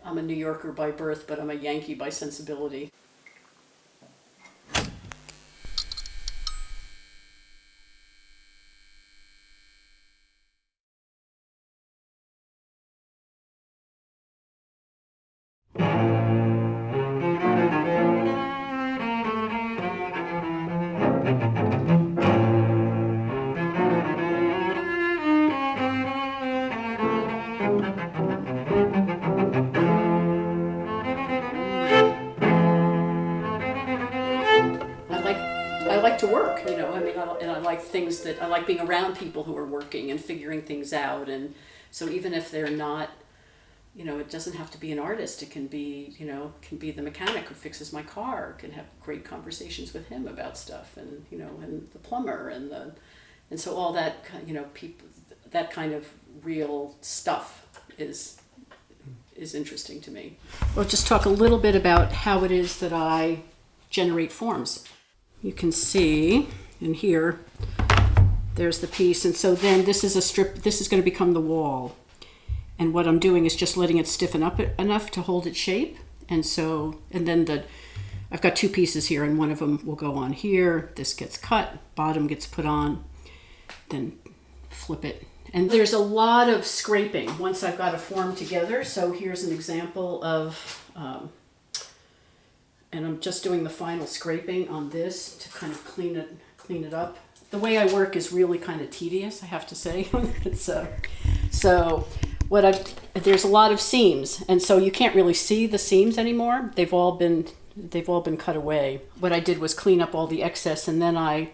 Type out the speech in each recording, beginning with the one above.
I'm a New Yorker by birth, but I'm a Yankee by sensibility. I like to work, you know, I mean, and I like things that, I like being around people who are working and figuring things out. And so even if they're not, you know, it doesn't have to be an artist. It can be, you know, can be the mechanic who fixes my car, can have great conversations with him about stuff, and, you know, and the plumber and so all that, you know, people, that kind of real stuff is interesting to me. We'll just talk a little bit about how it is that I generate forms. You can see in here, there's the piece, and so then this is a strip, this is going to become the wall. And what I'm doing is just letting it stiffen up enough to hold its shape. And so, and then I've got two pieces here, and one of them will go on here. This gets cut, bottom gets put on, then flip it. And there's a lot of scraping once I've got a form together. So here's an example of, and I'm just doing the final scraping on this to kind of clean it up. The way I work is really kind of tedious, I have to say. So there's a lot of seams, and so you can't really see the seams anymore. They've all been cut away. What I did was clean up all the excess, and then I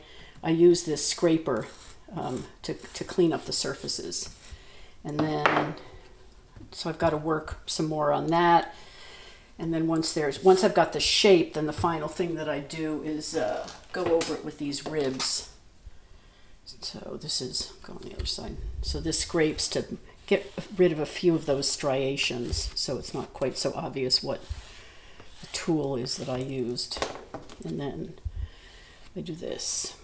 use this scraper to clean up the surfaces. And then, so I've got to work some more on that. And then once I've got the shape, then the final thing that I do is go over it with these ribs. So this is, go on the other side. So this scrapes to get rid of a few of those striations, so it's not quite so obvious what the tool is that I used. And then I do this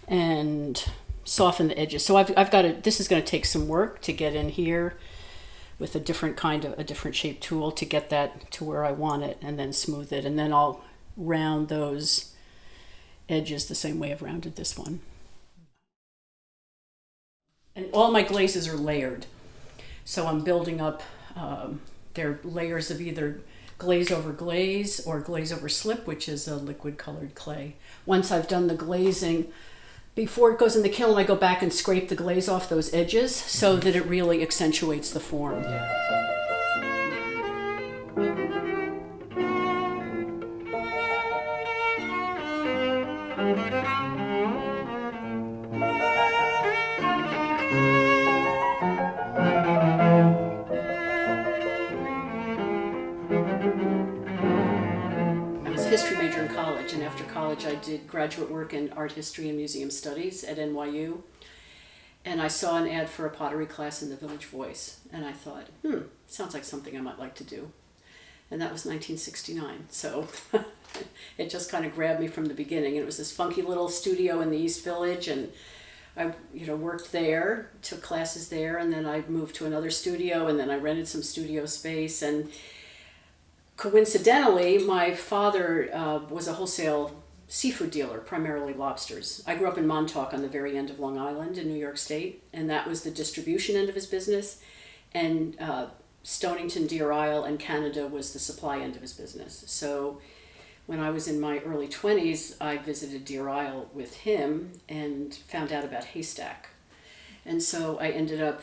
and soften the edges. So I've got to, this is going to take some work to get in here with a different shape tool to get that to where I want it, and then smooth it, and then I'll round those edges the same way I've rounded this one. And all my glazes are layered, so I'm building up, they're layers of either glaze over glaze or glaze over slip, which is a liquid colored clay. Once I've done the glazing, before it goes in the kiln, I go back and scrape the glaze off those edges so that it really accentuates the form. History major in college, and after college I did graduate work in art history and museum studies at NYU, and I saw an ad for a pottery class in the Village Voice, and I thought, sounds like something I might like to do. And that was 1969, so it just kind of grabbed me from the beginning. And it was this funky little studio in the East Village, and I worked there, took classes there, and then I moved to another studio, and then I rented some studio space. And coincidentally, my father was a wholesale seafood dealer, primarily lobsters. I grew up in Montauk on the very end of Long Island in New York State, and that was the distribution end of his business. And Stonington, Deer Isle, and Canada was the supply end of his business. So when I was in my early 20s, I visited Deer Isle with him and found out about Haystack. And so I ended up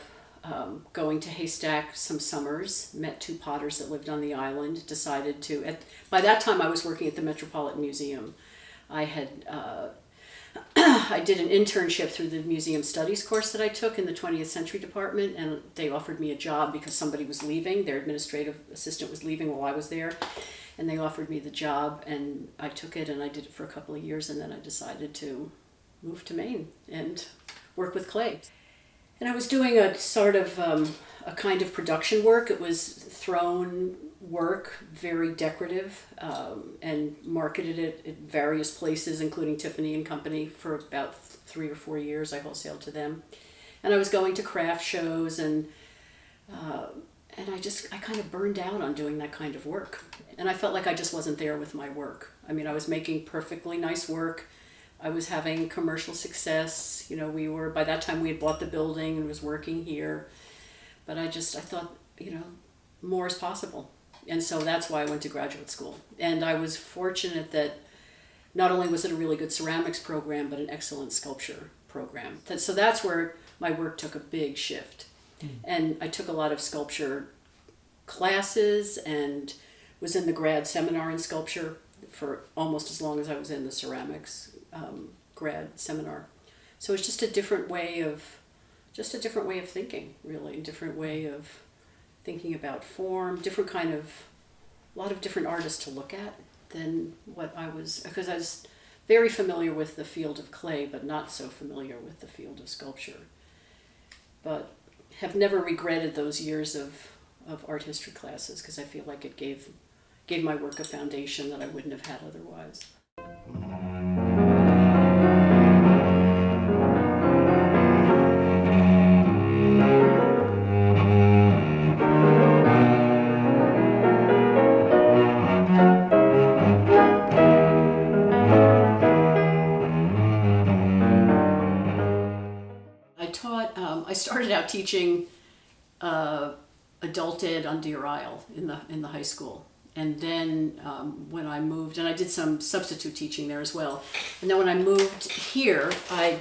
going to Haystack some summers, met two potters that lived on the island, decided to, by that time I was working at the Metropolitan Museum. I did an internship through the museum studies course that I took in the 20th century department, and they offered me a job because somebody was leaving, their administrative assistant was leaving while I was there, and they offered me the job, and I took it, and I did it for a couple of years, and then I decided to move to Maine and work with clay. And I was doing a sort of a kind of production work. It was thrown work, very decorative, and marketed it at various places, including Tiffany and Company, for about 3 or 4 years. I wholesaled to them. And I was going to craft shows, and and I kind of burned out on doing that kind of work. And I felt like I just wasn't there with my work. I mean, I was making perfectly nice work. I was having commercial success. You know, by that time we had bought the building and was working here. But I thought, you know, more is possible. And so that's why I went to graduate school. And I was fortunate that not only was it a really good ceramics program, but an excellent sculpture program. So that's where my work took a big shift. And I took a lot of sculpture classes and was in the grad seminar in sculpture for almost as long as I was in the ceramics grad seminar. So it's just a different way of thinking, really, a different way of thinking about form, a lot of different artists to look at than what because I was very familiar with the field of clay, but not so familiar with the field of sculpture. But have never regretted those years of art history classes, because I feel like it gave my work a foundation that I wouldn't have had otherwise. I started out teaching adult ed on Deer Isle in the high school, and then when I moved, and I did some substitute teaching there as well, and then when I moved here, I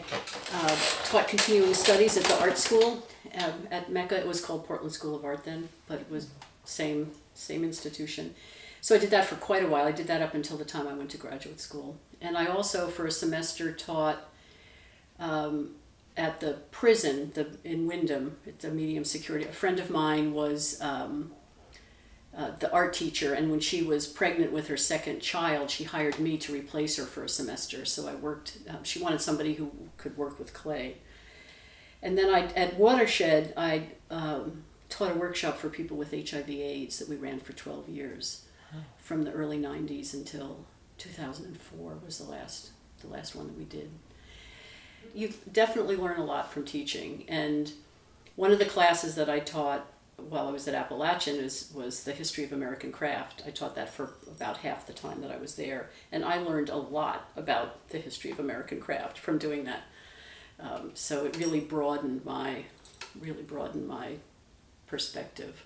taught continuing studies at the art school at Mecca. It was called Portland School of Art then, but it was same institution. So I did that for quite a while. I did that up until the time I went to graduate school, and I also for a semester taught at the prison in Wyndham. It's a medium security. A friend of mine was the art teacher, and when she was pregnant with her second child, she hired me to replace her for a semester. So I worked, she wanted somebody who could work with clay. And then at Watershed, I taught a workshop for people with HIV/AIDS that we ran for 12 years, from the early 90s until 2004 was the last one that we did. You definitely learn a lot from teaching, and one of the classes that I taught while I was at Appalachian was the history of American craft. I taught that for about half the time that I was there, and I learned a lot about the history of American craft from doing that. So it really broadened my perspective.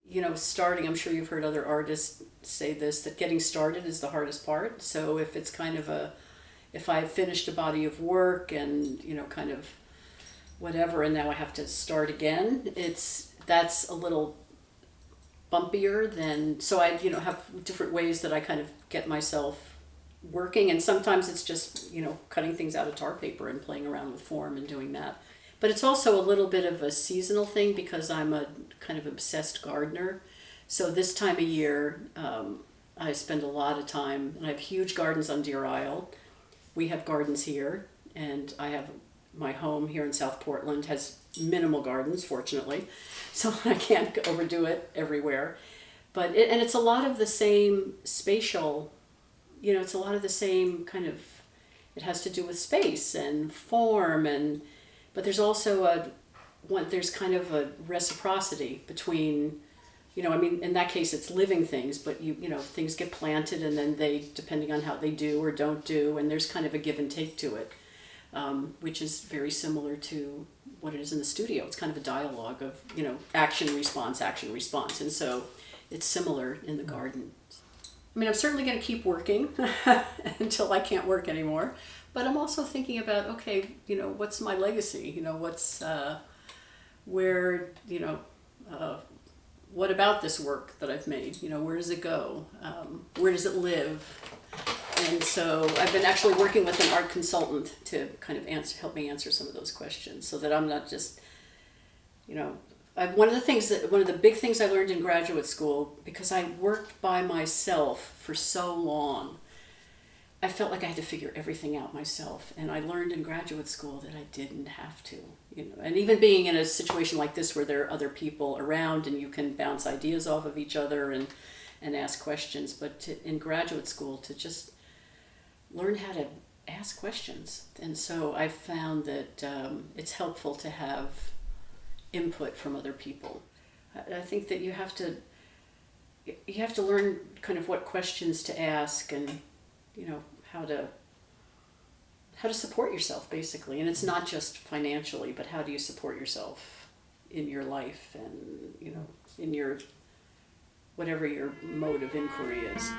You know, starting, I'm sure you've heard other artists say this, that getting started is the hardest part. So if it's kind of if I've finished a body of work and, you know, kind of whatever, and now I have to start again, that's a little bumpier than, so I, you know, have different ways that I kind of get myself working, and sometimes it's just, you know, cutting things out of tar paper and playing around with form and doing that. But it's also a little bit of a seasonal thing because I'm a kind of obsessed gardener. So this time of year, I spend a lot of time, and I have huge gardens on Deer Isle. We have gardens here, and I have my home here in South Portland has minimal gardens, fortunately, so I can't overdo it everywhere. But it's a lot of the same spatial, you know, it's a lot of the same kind of, it has to do with space and form, but there's also there's kind of a reciprocity between, you know, I mean, in that case, it's living things, but you know, things get planted and then they, depending on how they do or don't do, and there's kind of a give and take to it, which is very similar to what it is in the studio. It's kind of a dialogue of, you know, action, response, and so it's similar in the garden. I mean, I'm certainly going to keep working until I can't work anymore, but I'm also thinking about, okay, you know, what's my legacy? You know, what's, where, you know, what about this work that I've made? You know, where does it go? Where does it live? And so I've been actually working with an art consultant to kind of help me answer some of those questions, so that I'm not just, you know, one of the big things I learned in graduate school, because I worked by myself for so long, I felt like I had to figure everything out myself. And I learned in graduate school that I didn't have to, you know, and even being in a situation like this where there are other people around and you can bounce ideas off of each other and ask questions, but in graduate school to just learn how to ask questions. And so I found that it's helpful to have input from other people. I think that you have to learn kind of what questions to ask, and how to support yourself, basically. And it's not just financially, but how do you support yourself in your life and in your whatever your mode of inquiry is.